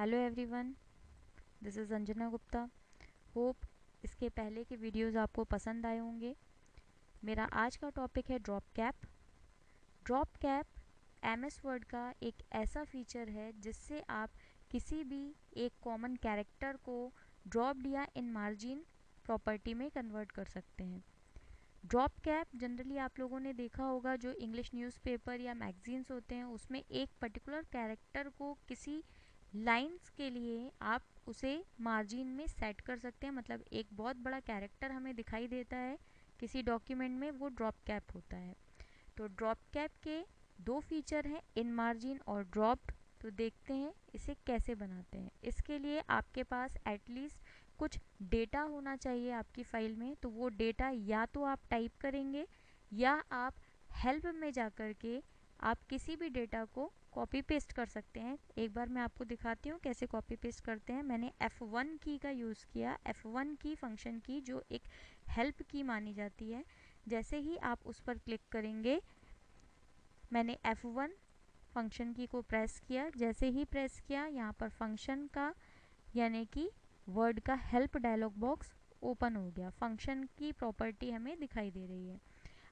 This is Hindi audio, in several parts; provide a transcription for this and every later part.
Hello everyone, this is Anjana Gupta. Hope इसके पहले के वीडियोस आपको पसंद आए होंगे। मेरा आज का टॉपिक है drop cap. Drop cap MS word का एक ऐसा फीचर है जिससे आप किसी भी एक कॉमन कैरेक्टर को ड्रॉप्ड या इन मार्जिन प्रॉपर्टी में कन्वर्ट कर सकते हैं। ड्रॉप कैप जनरली आप लोगों ने देखा होगा, जो इंग्लिश न्यूज़पेपर या मैगजीन्स होते हैं उसमें एक पर्टिकुलर कैरेक्टर को किसी लाइंस के लिए आप उसे मार्जिन में सेट कर सकते हैं। मतलब एक बहुत बड़ा कैरेक्टर हमें दिखाई देता है किसी डॉक्यूमेंट में, वो ड्रॉप कैप होता है। तो ड्रॉप कैप के दो फीचर हैं, इन मार्जिन और ड्रॉप्ड। तो देखते हैं इसे कैसे बनाते हैं। इसके लिए आपके पास एटलीस्ट कुछ डेटा होना चाहिए आपकी फाइल में। तो वो डेटा या तो आप टाइप करेंगे या आप हेल्प में जा कर के आप किसी भी डेटा को कॉपी पेस्ट कर सकते हैं। एक बार मैं आपको दिखाती हूँ कैसे कॉपी पेस्ट करते हैं। मैंने F1 की का यूज़ किया, F1 की फंक्शन की, जो एक हेल्प की मानी जाती है। जैसे ही आप उस पर क्लिक करेंगे, मैंने F1 फंक्शन की को प्रेस किया। जैसे ही प्रेस किया, यहाँ पर फंक्शन का यानी कि वर्ड का हेल्प डायलॉग बॉक्स ओपन हो गया। फंक्शन की प्रॉपर्टी हमें दिखाई दे रही है।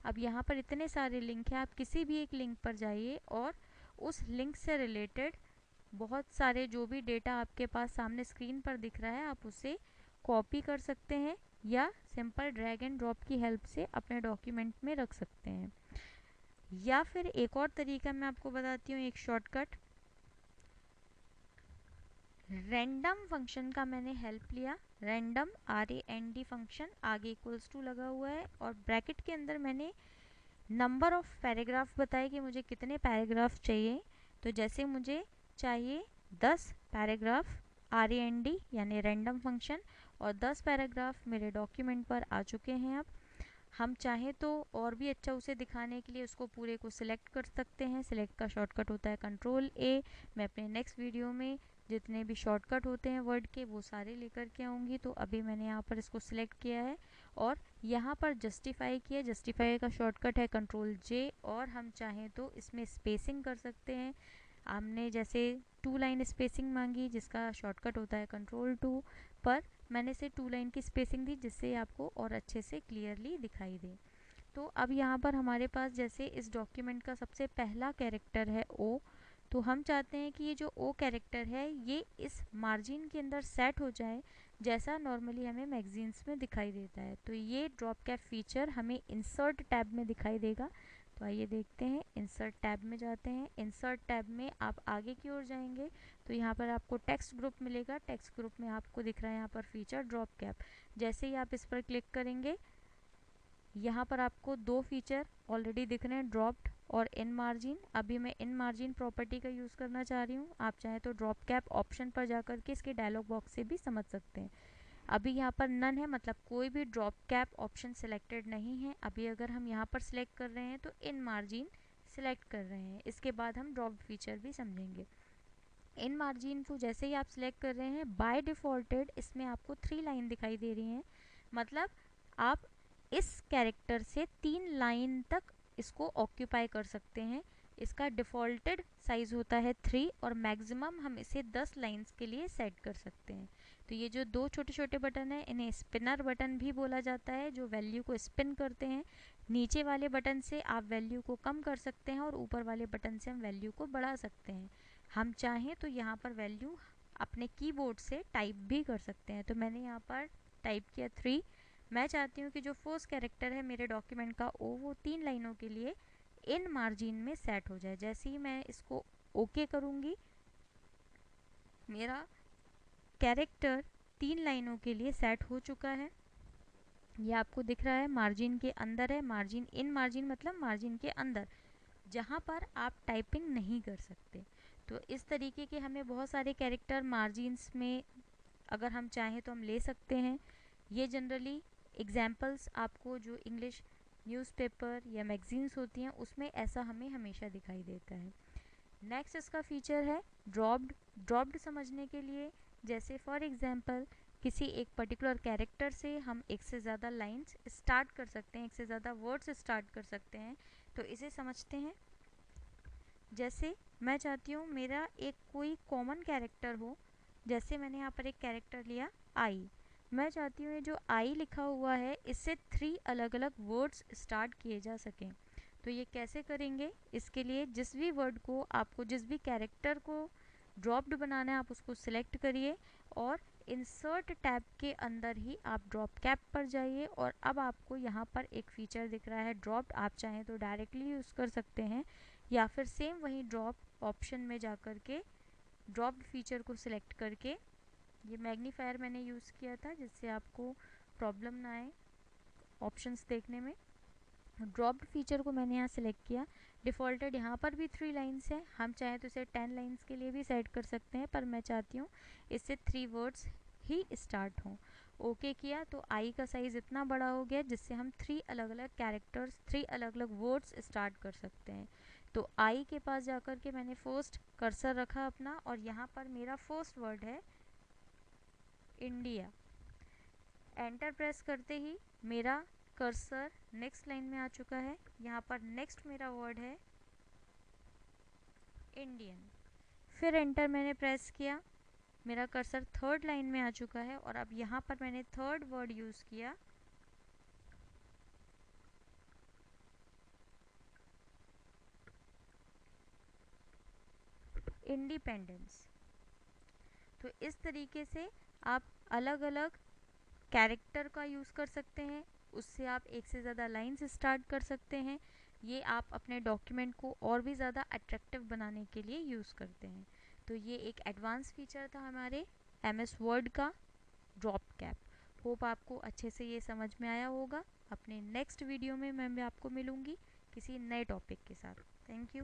अब यहाँ पर इतने सारे लिंक हैं, आप किसी भी एक लिंक पर जाइए और उस लिंक से रिलेटेड बहुत सारे जो भी डेटा आपके पास सामने स्क्रीन पर दिख रहा है, आप उसे कॉपी कर सकते हैं या सिंपल ड्रैग एंड ड्रॉप की हेल्प से अपने डॉक्यूमेंट में रख सकते हैं। या फिर एक और तरीका मैं आपको बताती हूँ, एक शॉर्टकट। रैंडम फंक्शन का मैंने हेल्प लिया। रैंडम RAND फंक्शन, आगे इक्वल्स टू लगा हुआ है और ब्रैकेट के अंदर मैंने नंबर ऑफ पैराग्राफ बताए कि मुझे कितने पैराग्राफ चाहिए। तो जैसे मुझे चाहिए 10 पैराग्राफ RAND यानी रैंडम फंक्शन, और 10 पैराग्राफ मेरे डॉक्यूमेंट पर आ चुके हैं। अब हम चाहें तो और भी अच्छा उसे दिखाने के लिए उसको पूरे को सिलेक्ट कर सकते हैं। सिलेक्ट का शॉर्टकट होता है Ctrl+A। मैं अपने नेक्स्ट वीडियो में जितने भी शॉर्टकट होते हैं वर्ड के वो सारे लेकर के आऊँगी। तो अभी मैंने यहाँ पर इसको सिलेक्ट किया है और यहाँ पर जस्टिफाई किया। जस्टिफाई का शॉर्टकट है Ctrl+J, और हम चाहें तो इसमें स्पेसिंग कर सकते हैं। हमने जैसे 2 लाइन स्पेसिंग मांगी जिसका शॉर्टकट होता है Ctrl+2, पर मैंने इसे 2 लाइन की स्पेसिंग दी जिससे आपको और अच्छे से क्लियरली दिखाई दे। तो अब यहाँ पर हमारे पास जैसे इस डॉक्यूमेंट का सबसे पहला कैरेक्टर है O, तो हम चाहते हैं कि ये जो O कैरेक्टर है ये इस मार्जिन के अंदर सेट हो जाए जैसा नॉर्मली हमें मैगजीन्स में दिखाई देता है। तो ये ड्रॉप कैप फीचर हमें इंसर्ट टैब में दिखाई देगा। तो आइए देखते हैं, इंसर्ट टैब में जाते हैं। इंसर्ट टैब में आप आगे की ओर जाएंगे तो यहाँ पर आपको टेक्स्ट ग्रुप मिलेगा। टेक्स्ट ग्रुप में आपको दिख रहा है यहाँ पर फीचर ड्रॉप कैप। जैसे ही आप इस पर क्लिक करेंगे, यहाँ पर आपको दो फीचर ऑलरेडी दिख रहे हैं, ड्रॉप्ड और इन मार्जिन। अभी मैं इन मार्जिन प्रॉपर्टी का यूज़ करना चाह रही हूँ। आप चाहें तो ड्रॉप कैप ऑप्शन पर जाकर के इसके डायलॉग बॉक्स से भी समझ सकते हैं। अभी यहाँ पर नन है, मतलब कोई भी ड्रॉप कैप ऑप्शन सिलेक्टेड नहीं है। अभी अगर हम यहाँ पर सिलेक्ट कर रहे हैं तो इन मार्जिन सिलेक्ट कर रहे हैं। इसके बाद हम ड्रॉप फीचर भी समझेंगे। इन मार्जिन को जैसे ही आप सिलेक्ट कर रहे हैं, बाय डिफ़ॉल्टेड इसमें आपको 3 लाइन दिखाई दे रही हैं। मतलब आप इस कैरेक्टर से 3 लाइन तक इसको ऑक्यूपाई कर सकते हैं। इसका डिफ़ॉल्टेड साइज़ होता है 3 और मैक्सिमम हम इसे 10 लाइंस के लिए सेट कर सकते हैं। तो ये जो दो छोटे छोटे बटन हैं इन्हें स्पिनर बटन भी बोला जाता है, जो वैल्यू को स्पिन करते हैं। नीचे वाले बटन से आप वैल्यू को कम कर सकते हैं और ऊपर वाले बटन से हम वैल्यू को बढ़ा सकते हैं। हम चाहें तो यहाँ पर वैल्यू अपने कीबोर्ड से टाइप भी कर सकते हैं। तो मैंने यहाँ पर टाइप किया 3। मैं चाहती हूँ कि जो फर्स्ट कैरेक्टर है मेरे डॉक्यूमेंट का O, वो 3 लाइनों के लिए इन मार्जिन में सेट हो जाए। जैसे ही मैं इसको ओके करूँगी, मेरा कैरेक्टर 3 लाइनों के लिए सेट हो चुका है। ये आपको दिख रहा है, मार्जिन के अंदर है। मार्जिन इन मार्जिन मतलब मार्जिन के अंदर, जहाँ पर आप टाइपिंग नहीं कर सकते। तो इस तरीके के हमें बहुत सारे कैरेक्टर मार्जिन्स में अगर हम चाहें तो हम ले सकते हैं। ये जनरली एग्जाम्पल्स आपको जो इंग्लिश न्यूज़पेपर या मैगजीन्स होती हैं उसमें ऐसा हमें हमेशा दिखाई देता है। नेक्स्ट इसका फीचर है ड्रॉप्ड। ड्रॉप्ड समझने के लिए, जैसे फॉर एग्जांपल किसी एक पर्टिकुलर कैरेक्टर से हम एक से ज़्यादा लाइंस स्टार्ट कर सकते हैं, एक से ज़्यादा वर्ड्स स्टार्ट कर सकते हैं। तो इसे समझते हैं। जैसे मैं चाहती हूँ मेरा एक कोई कॉमन कैरेक्टर हो जैसे मैंने यहाँ पर एक कैरेक्टर लिया आई, मैं चाहती हूँ ये जो आई लिखा हुआ है इससे 3 अलग अलग वर्ड्स स्टार्ट किए जा सकें। तो ये कैसे करेंगे, इसके लिए जिस भी वर्ड को आपको, जिस भी कैरेक्टर को ड्रॉप्ड बनाना है आप उसको सिलेक्ट करिए और इंसर्ट टैब के अंदर ही आप ड्रॉप कैप पर जाइए और अब आपको यहाँ पर एक फीचर दिख रहा है ड्रॉप्ड, आप चाहें तो डायरेक्टली यूज़ कर सकते हैं या फिर सेम वही ड्रॉप ऑप्शन में जा कर के ड्रॉप्ड फीचर को सिलेक्ट करके, ये मैग्नीफायर मैंने यूज़ किया था जिससे आपको प्रॉब्लम ना आए ऑप्शंस देखने में। ड्रॉप्ड फीचर को मैंने यहाँ सिलेक्ट किया। डिफ़ॉल्टेड यहाँ पर भी 3 लाइन्स है, हम चाहें तो इसे 10 लाइन्स के लिए भी सेट कर सकते हैं, पर मैं चाहती हूँ इससे 3 वर्ड्स ही स्टार्ट हों। ओके किया तो आई का साइज़ इतना बड़ा हो गया जिससे हम 3 अलग अलग कैरेक्टर्स, 3 अलग अलग वर्ड्स स्टार्ट कर सकते हैं। तो आई के पास जाकर के मैंने फर्स्ट कर्सर रखा अपना और यहाँ पर मेरा फर्स्ट वर्ड है इंडिया। एंटर प्रेस करते ही मेरा कर्सर नेक्स्ट लाइन में आ चुका है। यहाँ पर नेक्स्ट मेरा वर्ड है इंडियन। फिर एंटर मैंने प्रेस किया, मेरा कर्सर थर्ड लाइन में आ चुका है और अब यहाँ पर मैंने थर्ड वर्ड यूज़ किया इंडिपेंडेंस। तो इस तरीके से आप अलग अलग कैरेक्टर का यूज़ कर सकते हैं, उससे आप एक से ज़्यादा लाइन्स स्टार्ट कर सकते हैं। ये आप अपने डॉक्यूमेंट को और भी ज़्यादा अट्रैक्टिव बनाने के लिए यूज़ करते हैं। तो ये एक एडवांस फीचर था हमारे MS वर्ड का ड्रॉप कैप। होप आपको अच्छे से ये समझ में आया होगा। अपने नेक्स्ट वीडियो में मैं आपको मिलूँगी किसी नए टॉपिक के साथ। Thank you.